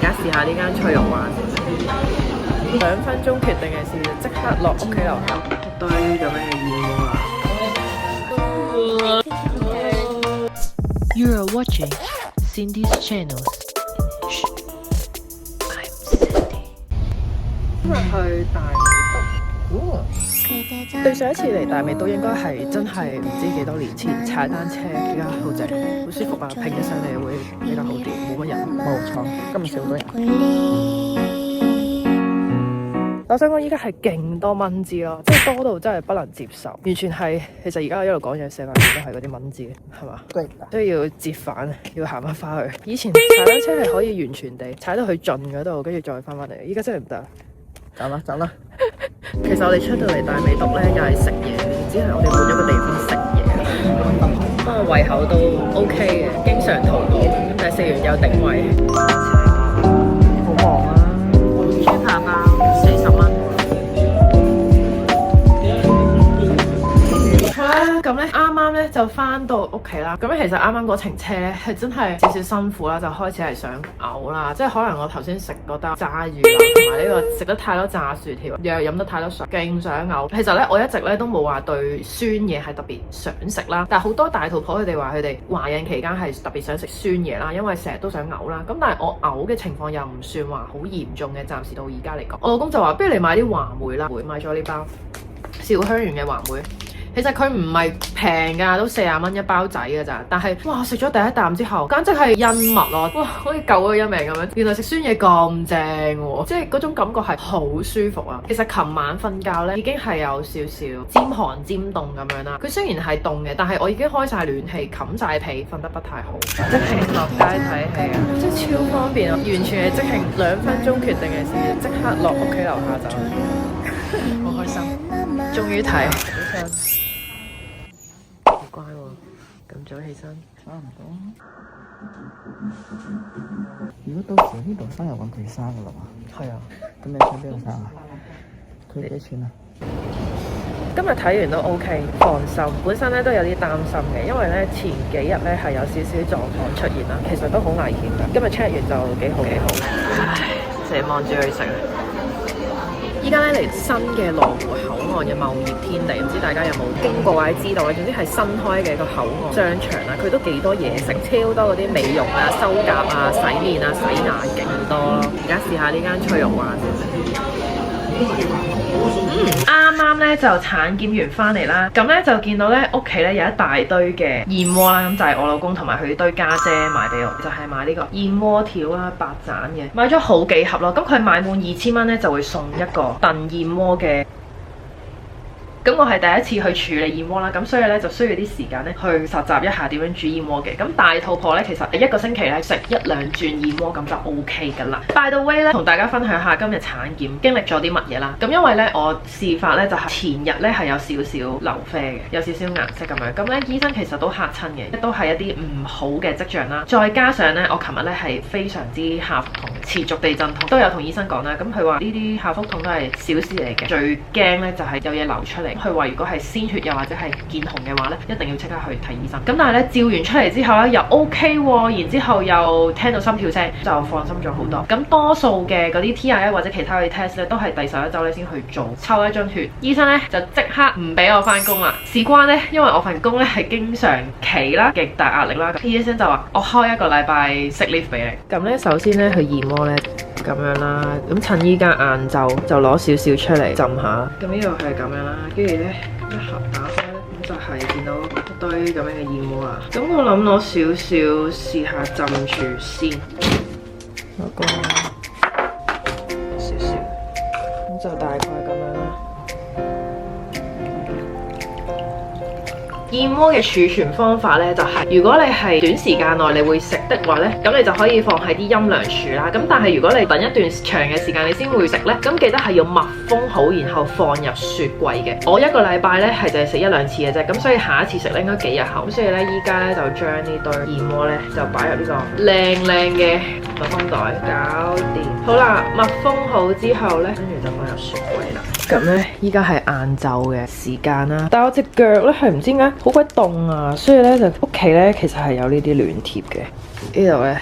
家試下呢間脆肉灣先，2分鐘決定嘅事，即刻落屋企樓下一堆咁樣嘅燕窩啦。You are watching Cindy's channel. I'm Cindy. 今日去大美督。對上一次嚟大美督應該係真係唔知幾多年前踩單車，而家好正，好舒服啊！平日上嚟會比較好啲，冇乜人。冇錯，今日少好多人。我想講依家係勁多蚊滋咯，即係多到真係不能接受，完全係其實而家我一路講嘢寫埋都係嗰啲蚊滋，係嘛？對，所以要折返，要行翻去。以前踩單車係可以完全地踩到去盡嗰度，跟住再翻返嚟，依家真係唔得。走啦，走啦！其實我哋出到嚟大美督咧，又係食嘢，只係我哋換咗個地方食嘢。不過胃口都 OK 嘅，經常肚餓，咁但係食完有頂胃。好忙啊！豬扒包40蚊。好啦，咁咧啱啱咧就翻到屋企啦。咁咧其實啱啱嗰程車咧係真係少少辛苦啦，就開始係想嘔啦。即係可能我頭先食嗰單炸魚啦，同埋呢個食得太多炸薯條，又飲得太多水，勁想嘔。其實咧我一直咧都冇話對酸嘢係特別想食啦。但係好多大肚婆佢哋話佢哋懷孕期間係特別想食酸嘢啦，因為成日都想嘔啦。咁但係我嘔嘅情況又唔算話好嚴重嘅，暫時到而家嚟講。我老公就話不如你買啲話梅啦，買咗呢包小香園嘅話梅。其實佢唔係平㗎，都40蚊一包仔㗎咋。但係哇，食咗第一啖之後，簡直係恩物咯！哇，好似救咗一命咁樣。原來食酸嘢咁正喎，即係嗰種感覺係好舒服啊。其實琴晚瞓覺咧已經係有少少尖寒尖凍咁樣啦。佢雖然係凍嘅，但係我已經開晒暖氣，冚晒被，瞓得不太好。即興落街睇戲啊，真係超方便啊！完全係即興2分鐘決定嘅事，即刻落屋企樓下就，好開心，終於睇。乖喎，咁早起身，差唔多。如果到時呢度生又揾佢生噶啦嘛？係啊。咁你想邊度生啊？佢幾錢啊？今日睇完都 OK， 放心。本身咧都有啲擔心嘅，因為咧前幾日咧係有少少狀況出現啦，其實都好危險㗎。今日 check 完就幾好。唉，成日望住佢食。依家咧嚟新嘅羅湖口岸嘅貿易天地，唔知大家有冇經過或者知道嘅？總之係新開嘅一個口岸商場啦，佢都幾多嘢食，超多嗰啲美容啊、修甲啊、洗面啊、洗牙勁多咯。而家試下呢間脆肉灣啱啱咧就產檢完翻嚟啦，咁咧就見到咧屋企咧有一大堆嘅燕窩啦，咁就係我老公同埋佢堆家姐買俾我，就係買呢個燕窩條啦，8盞嘅，買咗好幾盒咯，咁佢買滿2000蚊咧就會送一個燉燕窩嘅。咁我係第一次去處理燕窩啦，咁所以咧就需要啲時間咧去實習一下點樣煮燕窩嘅。咁大肚婆咧其實1個星期咧食1-2轉燕窩咁就 OK 噶啦。By the way 咧，同大家分享下今日產檢經歷咗啲乜嘢啦。咁因為咧我事發咧就係前日咧係有少少流啡嘅，有少少顏色咁樣。咁咧醫生其實都嚇親嘅，都係一啲唔好嘅跡象啦。再加上咧我琴日咧係非常之下腹痛，持續地陣痛，都有同醫生講啦。咁佢話呢啲下腹痛都係小事嚟嘅，最驚咧就係有嘢流出嚟。佢話如果係鮮血又或者係見紅嘅話咧，一定要即刻去睇醫生。咁但係咧照完出嚟之後咧又 OK 喎，然之後又聽到心跳聲，就放心咗好多。咁多數嘅嗰啲 TIA 或者其他嘅 test 咧都係第11週咧先去做，抽一張血。醫生咧就即刻唔俾我翻工啦。事關咧，因為我份工咧係經常企啦，極大壓力啦。醫生就話我開1個禮拜 sick leave 俾你。咁咧首先咧去燕窩咧咁樣啦，咁趁依家晏晝就攞少少出嚟浸下。咁呢度係咁樣啦，跟住咧一盒打開咧，咁就係見到一堆咁樣嘅燕窩啦。咁我諗攞少少試下浸住先，攞個少少，咁就大概咁樣啦。燕窩嘅儲存方法咧，就係如果你係短時間內你會食的話咧，咁你就可以放喺啲陰涼處啦。咁但係如果你等一段長嘅時間你先會食咧，咁記得係要密封好，然後放入雪櫃嘅。我1個禮拜咧係淨係食1-2次嘅啫，咁所以下一次食咧應該幾日後。咁所以咧依家咧就將呢堆燕窩咧就擺入呢個靚嘅密封袋，搞掂。好啦，密封好之後咧，跟住就放入雪櫃啦。咁咧依家係晏晝嘅時間啦，但係我隻腳咧係唔知點解好鬼凍啊，所以咧就屋企咧其實係有呢啲暖貼嘅。呢度咧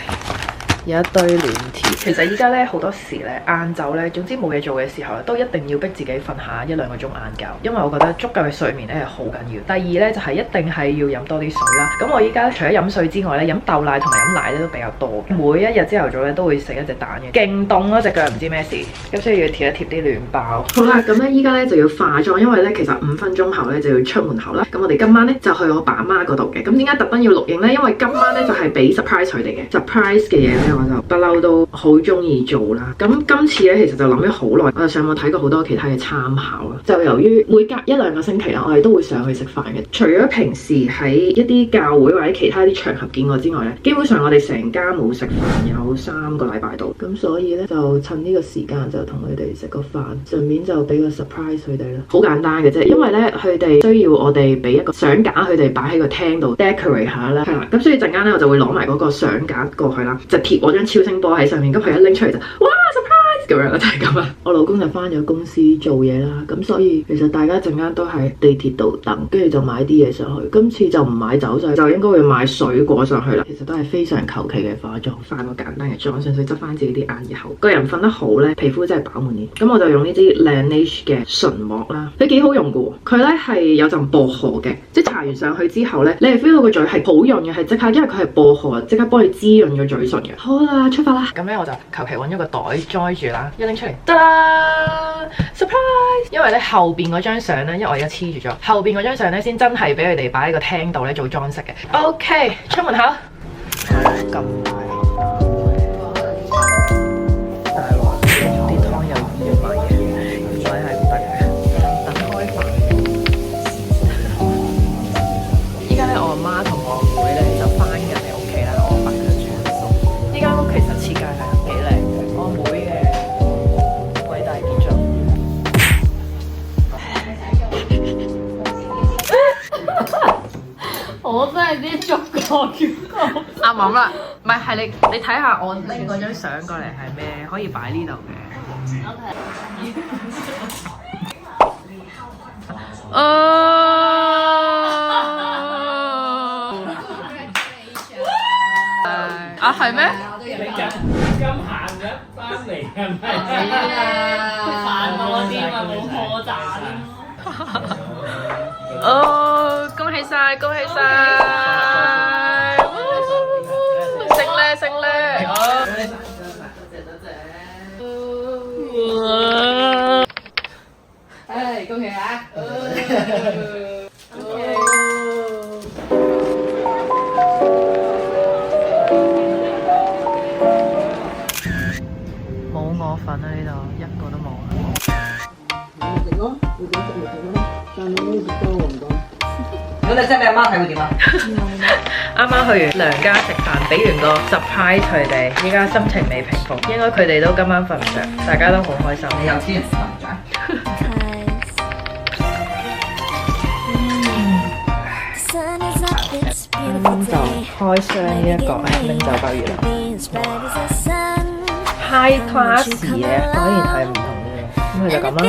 有一堆暖貼。其實依家咧好多時咧晏晝咧，總之冇嘢做嘅時候咧，都一定要逼自己瞓下1-2個鐘晏覺，因為我覺得足夠嘅睡眠咧係好緊要。第二咧就係一定係要飲多啲水啦。咁我依家除咗飲水之外咧，飲豆奶同埋飲奶咧都比較多。每一日朝頭早咧都會食一隻蛋嘅，勁凍咯隻腳，唔知咩事，咁所以要貼一貼啲暖包。好啦，咁咧依家咧就要化妝，因為咧其實5分鐘後咧就要出門口啦。咁我哋今晚咧就去我爸媽嗰度嘅。咁點解特登要錄影咧？因為今晚咧就係俾 surprise 佢哋嘅 surprise 嘅嘢咧，我就不嬲都好中意做啦。咁今次咧其實就諗咗好耐，我就上網睇過好多其他嘅參考啦。就由於每隔1-2個星期啦，我哋都會上去食飯嘅。除咗平時喺一啲教會或者其他啲場合見過之外咧，基本上我哋成家冇食飯有3個禮拜度。咁所以咧就趁呢個時間就同佢哋食個飯，順便就俾個 surprise 佢哋啦。好簡單嘅啫，因為咧佢哋需要我哋俾一個相架，佢哋擺喺個廳度 decorate 下啦，係啦。咁所以陣間咧我就會攞埋嗰個相架過去啦，就貼我張超聲波喺上面。咁佢一拎出嚟就哇 surprise 咁樣啦，就係咁啦。我老公就翻咗公司做嘢啦，咁所以其實大家陣間都喺地鐵度等，跟住就買啲嘢上去。今次就唔買酒水，就應該會買水果上去啦。其實都係非常求其嘅化妝，化個簡單嘅妝，純粹執翻自己啲眼耳口。個人瞓得好咧，皮膚真係飽滿啲。咁我就用呢支 Laneige 嘅唇膜啦，佢幾好用嘅喎。佢咧係有陣薄荷嘅，即係搽完上去之後咧，你係 feel 到個嘴係好潤嘅，係即刻，因為佢係薄荷，即刻幫你滋潤個嘴唇嘅。好啦，出發啦！咁咧我就求其揾咗個袋載住啦，一拎出嚟，得啦 surprise！ 因為咧後邊嗰張相咧，因為我而家黐住咗，後邊嗰張相咧先真係俾佢哋擺喺個廳度咧做裝飾嘅。OK， 出門口。咁大鑊，啲湯有異味嘅，異味係唔得嘅。等開飯。依家咧我阿媽同我阿妹咧就翻緊嚟屋企啦，我阿爸就住喺度。呢間屋其實設計係幾靚嘅，我阿妹嘅偉大建築。我真係啲觸覺點講？啱啱啦，唔係係你睇下我拎嗰張相過嚟係咩？可以擺呢度嘅。啊係咩？你咁行咗翻嚟係咪？煩我啲嘛，冇破綻。哦，恭喜晒，恭喜晒！升咧，升咧！唉，恭喜啊！冇我份啊！呢度一個都冇。食咯，你點食咪食咯，但係你食多喎唔該。如果你真係你阿媽睇會點啊？啱啱去完娘家食飯，俾完個 surprise 佢哋，依家心情未平復，應該佢哋都今晚瞓唔着，大家都好開心。你有錢瞓唔着？咁就開箱呢一個拎走鮑魚啦。High class 嘢果然係唔同嘅，咁佢就咁啦。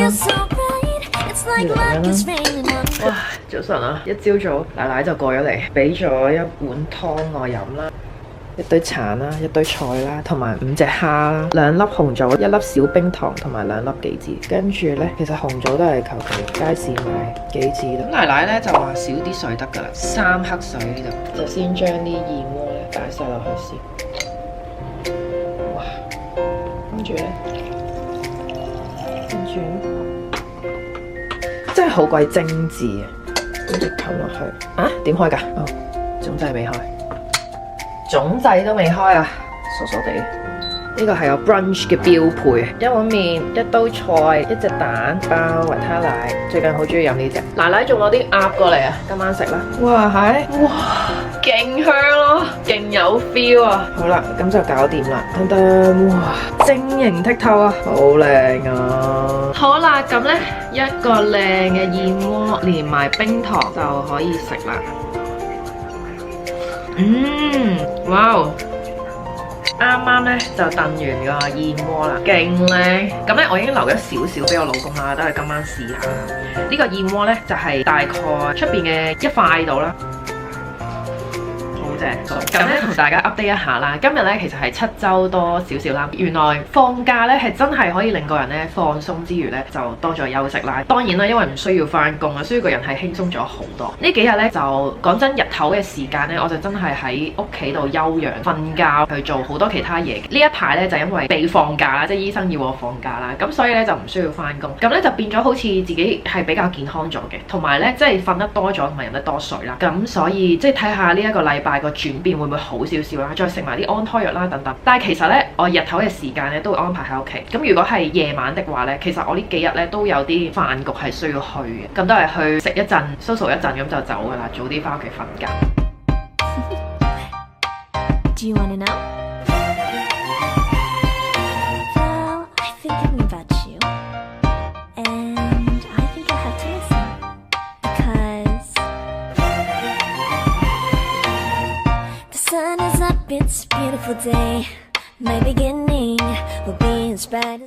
呢度咁樣啦。哇！早晨啊，一朝早奶奶就過咗嚟，俾咗一碗湯我飲啦，一堆橙啦，一堆菜啦，同埋5隻蝦啦，2粒紅棗，1粒小冰糖，同埋2粒杞子。跟住咧，其實紅棗都係求其街市買杞子啦。咁奶奶咧就話少啲水得㗎啦，3克水呢度。就先將啲燕窩咧擺晒落去先。哇！跟住咧，真係好鬼精緻啊！跟住冚落去啊？點開㗎？哦，總掣未開，總掣都未開啊！傻傻地。呢個係我 brunch 嘅標配，一碗麵、一刀菜、1隻蛋包維他奶。最近好中意飲呢隻。奶奶仲攞啲鴨過嚟啊，今晚食啦。哇係，哇勁香咯，勁有 feel 啊！好啦，咁就搞掂啦。噔噔，哇晶瑩剔透啊，好靚啊！好啦，咁呢一個靚嘅燕窩連埋冰糖就可以食啦。哇！啱啱咧就燉完個燕窩啦，勁靚！咁咧我已經留咗少少俾我老公啦，等佢今晚試下。呢個燕窩咧就係大概出邊嘅1塊度啦，好正。咁咧同大家 update 一下啦，今日咧其實係7週多少少啦。原來放假咧係真係可以令個人咧放鬆之餘咧就多咗休息啦。當然啦，因為唔需要翻工啊，所以個人係輕鬆咗好多。呢幾日咧就講真，日頭嘅時間咧我就真係喺屋企度休養、瞓覺，去做好多其他嘢。呢一排咧就因為被放假啦，即係醫生要我放假啦，咁所以咧就唔需要翻工。咁咧就變咗好似自己係比較健康咗嘅，同埋咧即係瞓得多咗，同埋飲得多水啦。咁所以即係睇下呢一個禮拜個轉變會唔會好少少啦，再食埋啲安胎藥啦等等。但係其實咧我日頭嘅時間咧都會安排喺屋企。咁如果係夜晚的話咧，其實我呢幾日咧都有啲飯局係需要去嘅，咁都係去食一陣、social 一陣咁就走噶啦，早啲翻屋企瞓覺。Do you wanna know? Well, I've been thinking about you, and I think I have to listen because the sun is up, it's a beautiful day. My beginning will be as bright as